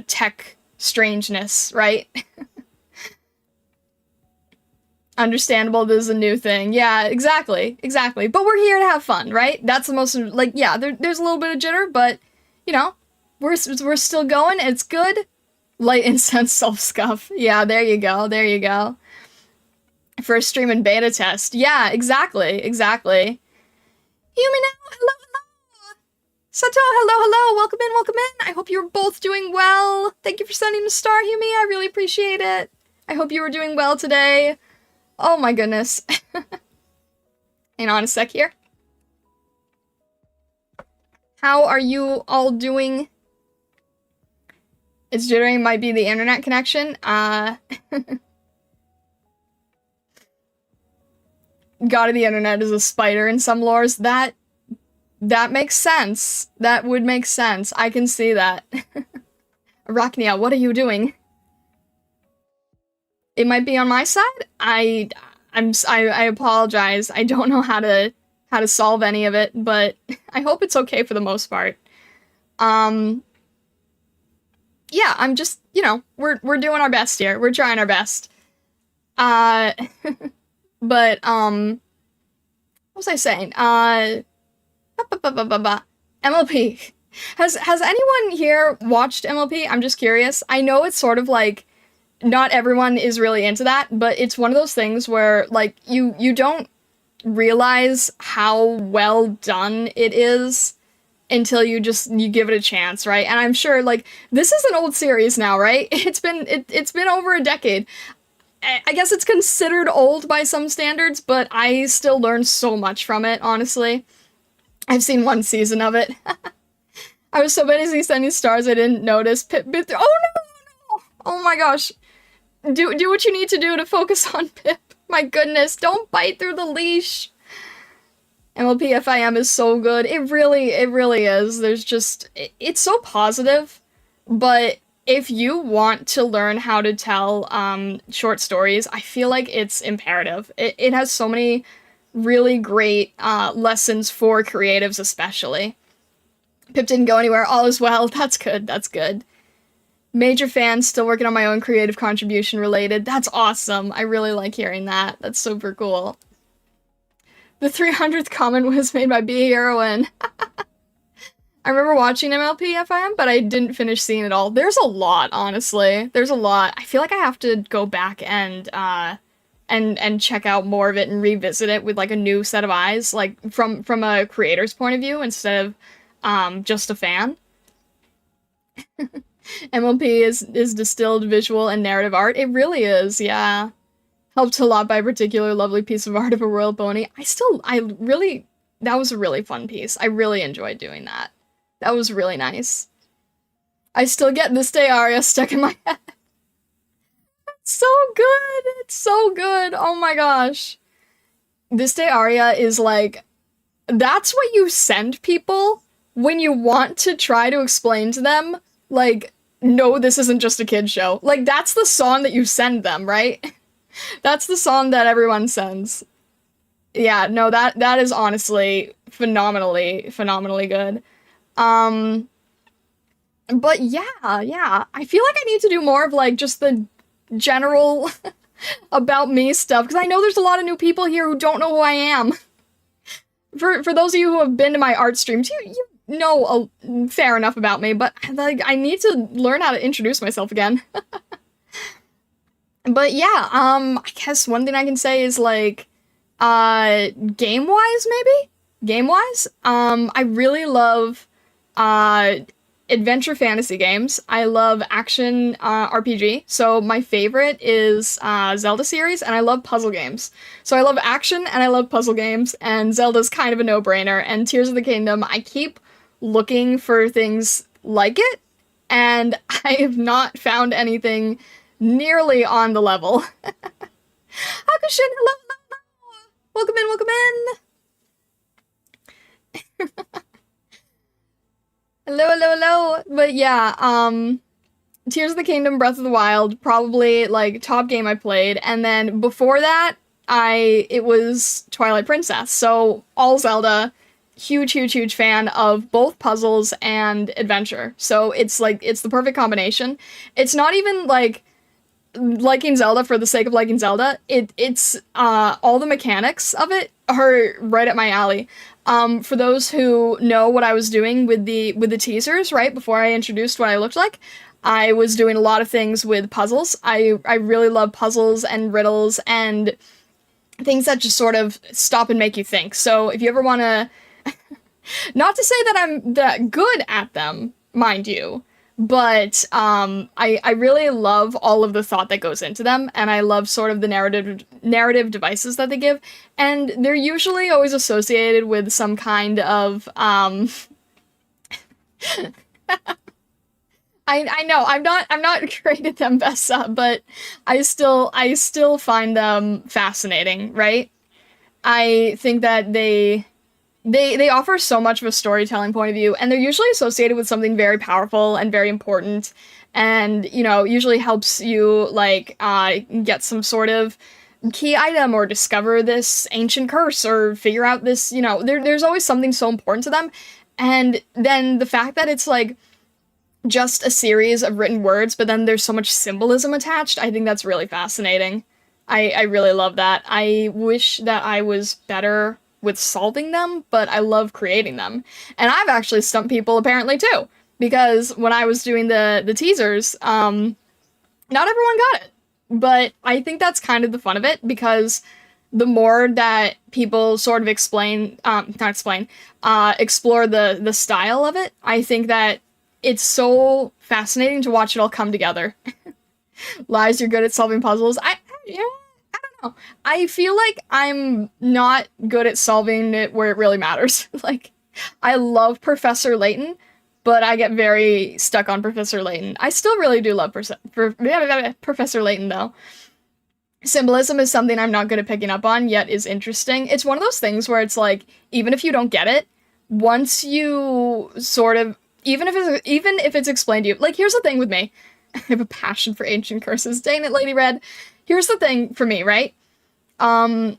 tech strangeness, right? Understandable, this is a new thing. Yeah, exactly. But we're here to have fun, right? That's the most, like, yeah, there's a little bit of jitter, but, you know, we're still going, it's good. Light incense self-scuff. Yeah, there you go. First stream and beta test. Yeah, exactly. Hear me now? Hello. Sato, hello, welcome in. I hope you're both doing well. Thank you for sending a star, Humi, I really appreciate it. I hope you were doing well today. Oh my goodness. Hang on a sec here. How are you all doing? It's jittering, might be the internet connection. God of the internet is a spider in some lores. That makes sense. That would make sense. I can see that. Arachnia, what are you doing? It might be on my side. I apologize. I don't know how to solve any of it, but I hope it's okay for the most part. Yeah, I'm just, you know, we're doing our best here. We're trying our best. But what was I saying? MLP. Has anyone here watched MLP? I'm just curious. I know it's sort of like not everyone is really into that, but it's one of those things where, like, you don't realize how well done it is until you give it a chance, right? And I'm sure, like, this is an old series now, right? It's been over a decade. I guess it's considered old by some standards, but I still learned so much from it, honestly. I've seen one season of it. I was so busy sending stars I didn't notice. Pip bit through. Oh no! Oh my gosh. Do what you need to do to focus on Pip. My goodness, don't bite through the leash. MLP FIM is so good. It really is. There's just, it's so positive, but if you want to learn how to tell short stories, I feel like it's imperative. It has so many really great lessons for creatives especially. Pip didn't go anywhere, all is well. That's good. Major fan, still working on my own creative contribution related. That's awesome. I really like hearing that. That's super cool. The 300th comment was made by B Heroine. I remember watching MLP FIM, but I didn't finish seeing it all. There's a lot, honestly. There's a lot. I feel like I have to go back and check out more of it and revisit it with, like, a new set of eyes, like, from a creator's point of view instead of just a fan. MLP is distilled visual and narrative art. It really is, yeah. Helped a lot by a particular lovely piece of art of a royal pony. I really, that was a really fun piece. I really enjoyed doing that. That was really nice. I still get this day aria stuck in my head. It's so good. It's so good. Oh my gosh. This day aria is like, that's what you send people when you want to try to explain to them, like, no, this isn't just a kid show. Like, that's the song that you send them, right? That's the song that everyone sends. Yeah, no, that is honestly phenomenally good. Um, but yeah. I feel like I need to do more of like just the general about me stuff because I know there's a lot of new people here who don't know who I am. For those of you who have been to my art streams, you know fair enough about me, but like I need to learn how to introduce myself again. But yeah, I guess one thing I can say is like game-wise maybe? Game-wise, I really love uh adventure fantasy games. I love action RPG. So my favorite is Zelda series, and I love puzzle games. So I love action and I love puzzle games, and Zelda's kind of a no-brainer. And Tears of the Kingdom, I keep looking for things like it, and I have not found anything nearly on the level. Hakushin, hello, hello. Welcome in, welcome in. Hello. But yeah, Tears of the Kingdom, Breath of the Wild, probably like top game I played, and then before that, it was Twilight Princess. So all Zelda, huge fan of both puzzles and adventure. So it's like it's the perfect combination. It's not even like liking Zelda for the sake of liking Zelda. It's all the mechanics of it are right up my alley. For those who know what I was doing with the teasers, right, before I introduced what I looked like, I was doing a lot of things with puzzles. I really love puzzles and riddles and things that just sort of stop and make you think. So if you ever want to, not to say that I'm that good at them, mind you, but I really love all of the thought that goes into them, and I love sort of the narrative devices that they give, and they're usually always associated with some kind of I know I'm not great at them, Bessa, but I still find them fascinating, right? I think that they offer so much of a storytelling point of view, and they're usually associated with something very powerful and very important, and, you know, usually helps you, like, get some sort of key item, or discover this ancient curse, or figure out this, you know, there's always something so important to them, and then the fact that it's, like, just a series of written words, but then there's so much symbolism attached, I think that's really fascinating. I really love that. I wish that I was better with solving them, but I love creating them. And I've actually stumped people apparently too, because when I was doing the teasers, not everyone got it. But I think that's kind of the fun of it, because the more that people sort of explore the style of it, I think that it's so fascinating to watch it all come together. Lies, you're good at solving puzzles. Yeah, I don't know. I feel like I'm not good at solving it where it really matters. Like, I love Professor Layton, but I get very stuck on Professor Layton. I still really do love Professor Layton, though. Symbolism is something I'm not good at picking up on, yet is interesting. It's one of those things where it's like, even if you don't get it, once you sort of, even if it's explained to you, like, here's the thing with me. I have a passion for ancient curses. Dang it, Lady Red. Here's the thing for me, right? The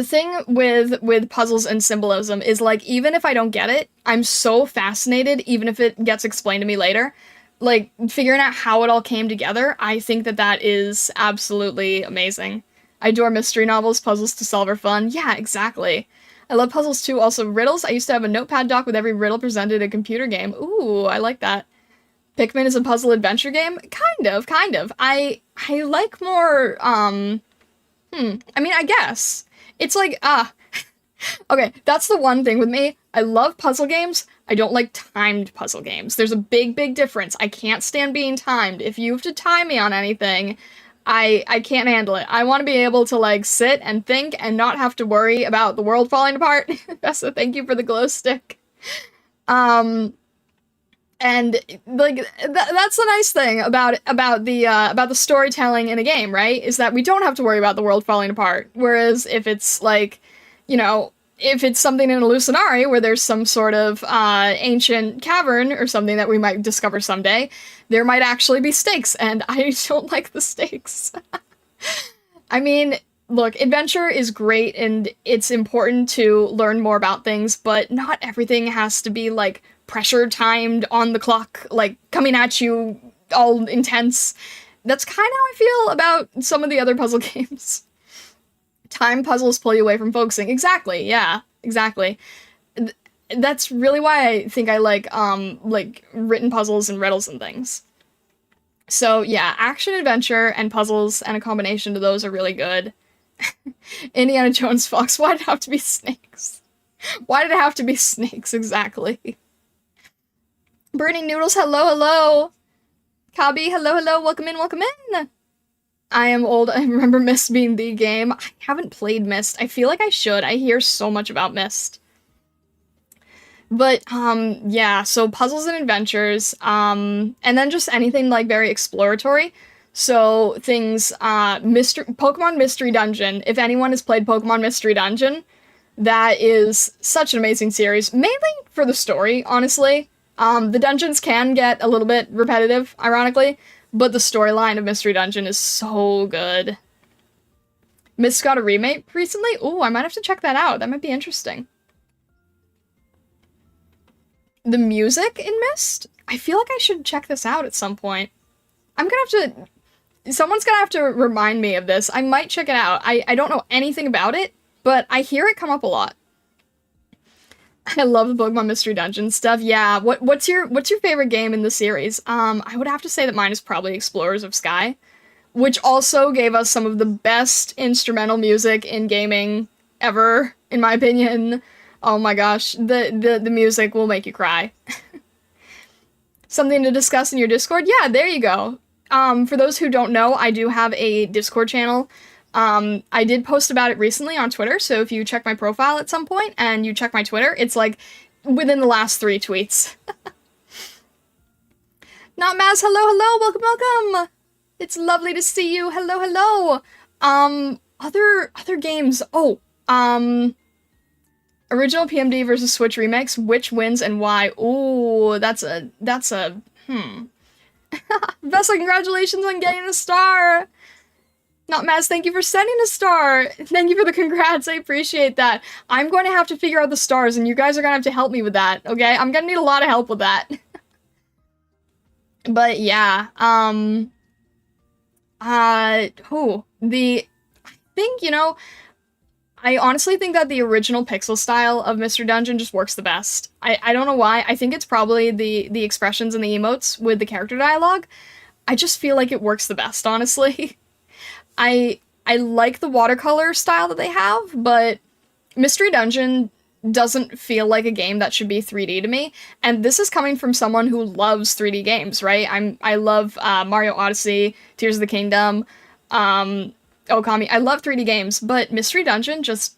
thing with puzzles and symbolism is, like, even if I don't get it, I'm so fascinated, even if it gets explained to me later. Like, figuring out how it all came together, I think that is absolutely amazing. I adore mystery novels. Puzzles to solve are fun. Yeah, exactly. I love puzzles too. Also, riddles. I used to have a notepad doc with every riddle presented in a computer game. Ooh, I like that. Pikmin is a puzzle adventure game? Kind of. I like more, I mean, I guess. It's like, okay, that's the one thing with me. I love puzzle games. I don't like timed puzzle games. There's a big difference. I can't stand being timed. If you have to time me on anything, I can't handle it. I want to be able to like sit and think and not have to worry about the world falling apart. So thank you for the glow stick. Um, and like that's the nice thing about the storytelling in a game, right? Is that we don't have to worry about the world falling apart. Whereas if it's like, you know, if it's something in Hallucinari where there's some sort of ancient cavern or something that we might discover someday, there might actually be stakes, and I don't like the stakes. I mean, look, adventure is great and it's important to learn more about things, but not everything has to be like pressure timed on the clock, like coming at you all intense. That's kind of how I feel about some of the other puzzle games. Time puzzles pull you away from focusing. Exactly, yeah, exactly. That's really why I think I like written puzzles and riddles and things. So yeah, action, adventure, and puzzles, and a combination of those are really good. Indiana Jones Fox, why did it have to be snakes? Why did it have to be snakes, exactly? Burning Noodles, hello, hello! Kabi, hello, hello, welcome in, welcome in! I am old, I remember Myst being the game. I haven't played Myst. I feel like I should. I hear so much about Myst. But, yeah, so puzzles and adventures, and then just anything, like, very exploratory. So, things, Pokemon Mystery Dungeon. If anyone has played Pokemon Mystery Dungeon, that is such an amazing series. Mainly for the story, honestly. The dungeons can get a little bit repetitive, ironically, but the storyline of Mystery Dungeon is so good. Myst got a remake recently? Ooh, I might have to check that out. That might be interesting. The music in Myst? I feel like I should check this out at some point. I'm gonna have to... Someone's gonna have to remind me of this. I might check it out. I don't know anything about it, but I hear it come up a lot. I love the Pokemon Mystery Dungeon stuff. Yeah, what's your favorite game in the series? I would have to say that mine is probably Explorers of Sky, which also gave us some of the best instrumental music in gaming ever, in my opinion. Oh my gosh, the music will make you cry. Something to discuss in your Discord? Yeah, there you go. For those who don't know, I do have a Discord channel. I did post about it recently on Twitter, so if you check my profile at some point and you check my Twitter, it's like within the last 3 tweets. Not Maz, hello, hello, welcome, welcome! It's lovely to see you, hello, hello! Other games, original PMD versus Switch remakes, which wins and why? Ooh, that's a, Vessa, congratulations on getting a star! Not Maz, thank you for sending a star! Thank you for the congrats, I appreciate that. I'm going to have to figure out the stars, and you guys are going to have to help me with that, okay? I'm gonna need a lot of help with that. But yeah, I think, you know, I honestly think that the original pixel style of Mr. Dungeon just works the best. I don't know why. I think it's probably the expressions and the emotes with the character dialogue. I just feel like it works the best, honestly. I like the watercolor style that they have, but Mystery Dungeon doesn't feel like a game that should be 3D to me, and this is coming from someone who loves 3D games, right? I love Mario Odyssey, Tears of the Kingdom, Okami. I love 3D games, but Mystery Dungeon just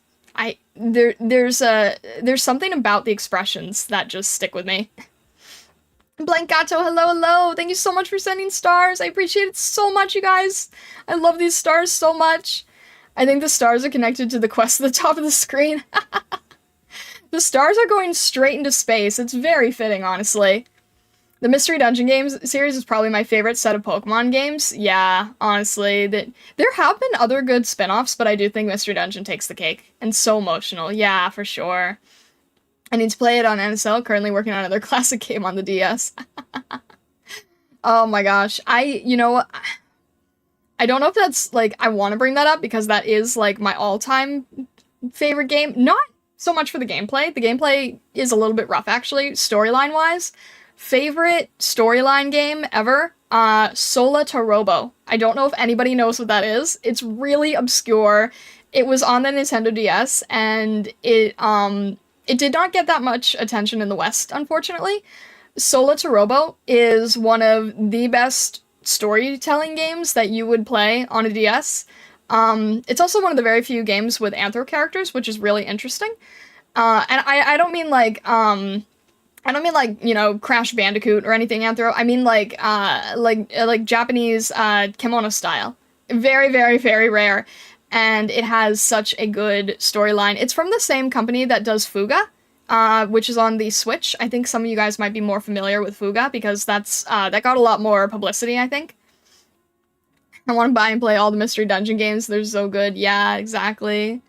there's something about the expressions that just stick with me. Blank Gato, hello, hello! Thank you so much for sending stars! I appreciate it so much, you guys! I love these stars so much! I think the stars are connected to the quest at the top of the screen. The stars are going straight into space. It's very fitting, honestly. The Mystery Dungeon games series is probably my favorite set of Pokemon games. Yeah, honestly. There have been other good spin-offs, but I do think Mystery Dungeon takes the cake. And so emotional. Yeah, for sure. I need to play it on NSL, currently working on another classic game on the DS. Oh my gosh. You know, I don't know if that's, like, I want to bring that up, because that is, like, my all-time favorite game. Not so much for the gameplay. The gameplay is a little bit rough, actually, storyline-wise. Favorite storyline game ever? Sola to Robo. I don't know if anybody knows what that is. It's really obscure. It was on the Nintendo DS, and it did not get that much attention in the West, unfortunately. Sola to Robo is one of the best storytelling games that you would play on a DS. It's also one of the very few games with anthro characters, which is really interesting. And I don't mean like, I don't mean like, you know, Crash Bandicoot or anything anthro. I mean like Japanese kimono style. Very, very, very rare. And it has such a good storyline. It's from the same company that does Fuga, which is on the Switch. I think some of you guys might be more familiar with Fuga because that got a lot more publicity, I think. I want to buy and play all the Mystery Dungeon games. They're so good. Yeah, exactly.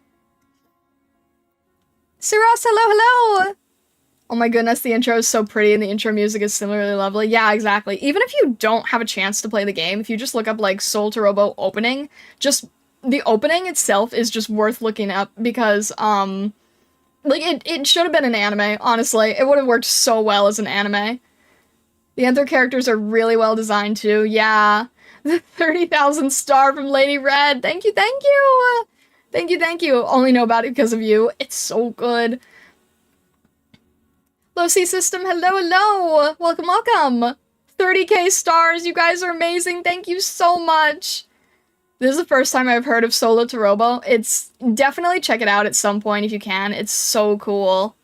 Siras, hello, hello! Oh my goodness, the intro is so pretty and the intro music is similarly lovely. Yeah, exactly. Even if you don't have a chance to play the game, if you just look up, like, Soul to Robo opening, just the opening itself is just worth looking up because, like, it should have been an anime, honestly. It would have worked so well as an anime. The Anthro characters are really well designed, too. Yeah. The 30,000 star from Lady Red. Thank you, thank you! Thank you, thank you. Only know about it because of you. It's so good. Low C System, hello, hello! Welcome, welcome! 30k stars, you guys are amazing, thank you so much! This is the first time I've heard of Solo to Robo. It's definitely check it out at some point if you can. It's so cool.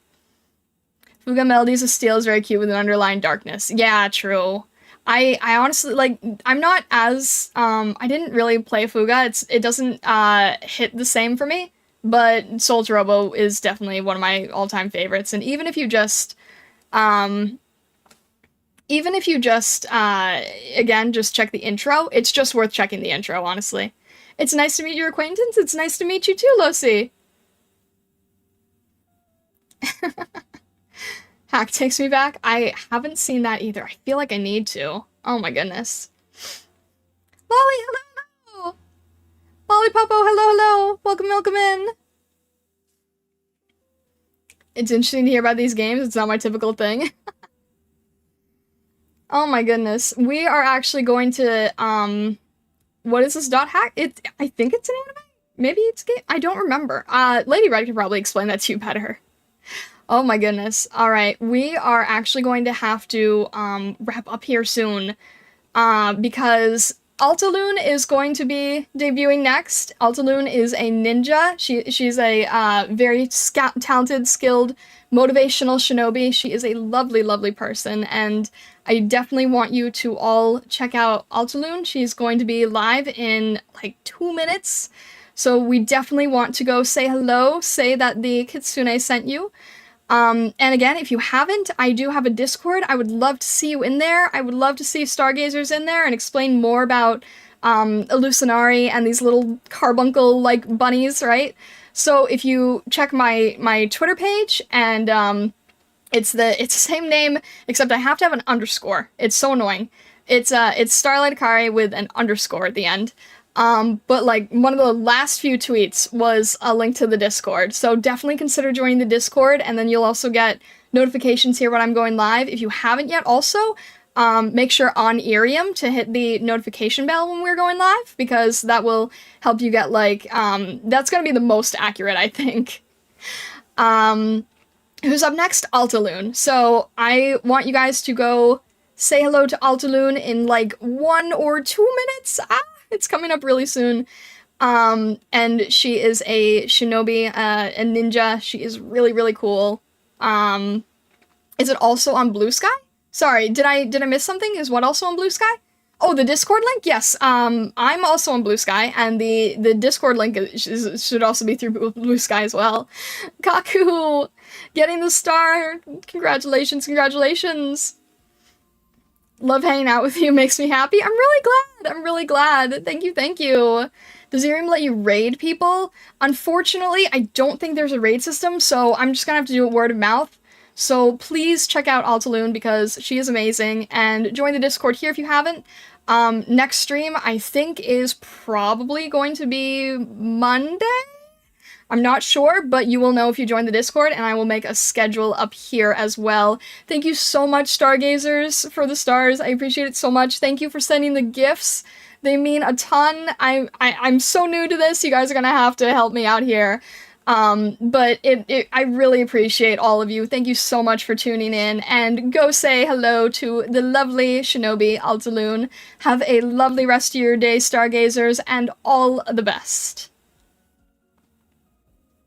Fuga Melodies of Steel is very cute with an underlying darkness. Yeah, true. I honestly, like, I'm not as, I didn't really play Fuga. It doesn't, hit the same for me. But Soul to Robo is definitely one of my all-time favorites. And even if you just, again, just check the intro, it's just worth checking the intro, honestly. It's nice to meet your acquaintance. It's nice to meet you too, Lucy. Hack takes me back. I haven't seen that either. I feel like I need to. Oh my goodness. Lolly, hello, hello. Lolly Popo, hello, hello. Welcome, welcome in. It's interesting to hear about these games. It's not my typical thing. Oh my goodness. We are actually going to, what is this dot hack? I think it's an anime? Maybe it's a game? I don't remember. Lady Red could probably explain that to you better. Oh my goodness. Alright, we are actually going to have to, wrap up here soon, because Altaloon is going to be debuting next. Altaloon is a ninja. She's a, very talented, skilled, motivational shinobi. She is a lovely, lovely person, and I definitely want you to all check out Altaloon. She's going to be live in, like, 2 minutes, so we definitely want to go say hello, say that the Kitsune sent you. And again, if you haven't, I do have a Discord. I would love to see you in there. I would love to see Stargazers in there and explain more about, Illusionari and these little carbuncle-like bunnies, right? So if you check my Twitter page, and, it's the same name, except I have to have an underscore. It's so annoying. It's Starlight Akari with an underscore at the end. But like one of the last few tweets was a link to the Discord, so definitely consider joining the Discord, and then you'll also get notifications here when I'm going live. If you haven't yet, also, make sure on Iriam to hit the notification bell when we're going live, because that will help you get, like, that's gonna be the most accurate, I think. Who's up next? Altaloon. So I want you guys to go say hello to Altaloon in like 1 or 2 minutes. It's coming up really soon. And she is a shinobi, a ninja. She is really, really cool. Is it also on Blue Sky? Sorry, did I miss something? Is what also on Blue Sky? Oh, the Discord link? Yes, I'm also on Blue Sky, and the Discord link should also be through Blue Sky as well. Kaku! Getting the star! Congratulations, congratulations! Love hanging out with you, makes me happy. I'm really glad. Thank you, thank you. Does Iriam let you raid people? Unfortunately, I don't think there's a raid system, so I'm just gonna have to do it word of mouth. So please check out Altaloon because she is amazing, and join the Discord here if you haven't. Next stream, I think, is probably going to be Monday? I'm not sure, but you will know if you join the Discord, and I will make a schedule up here as well. Thank you so much, Stargazers, for the stars. I appreciate it so much. Thank you for sending the gifts. They mean a ton. I'm so new to this. You guys are gonna have to help me out here. But I really appreciate all of you. Thank you so much for tuning in, and go say hello to the lovely Shinobi Altaloon. Have a lovely rest of your day, stargazers, and all the best.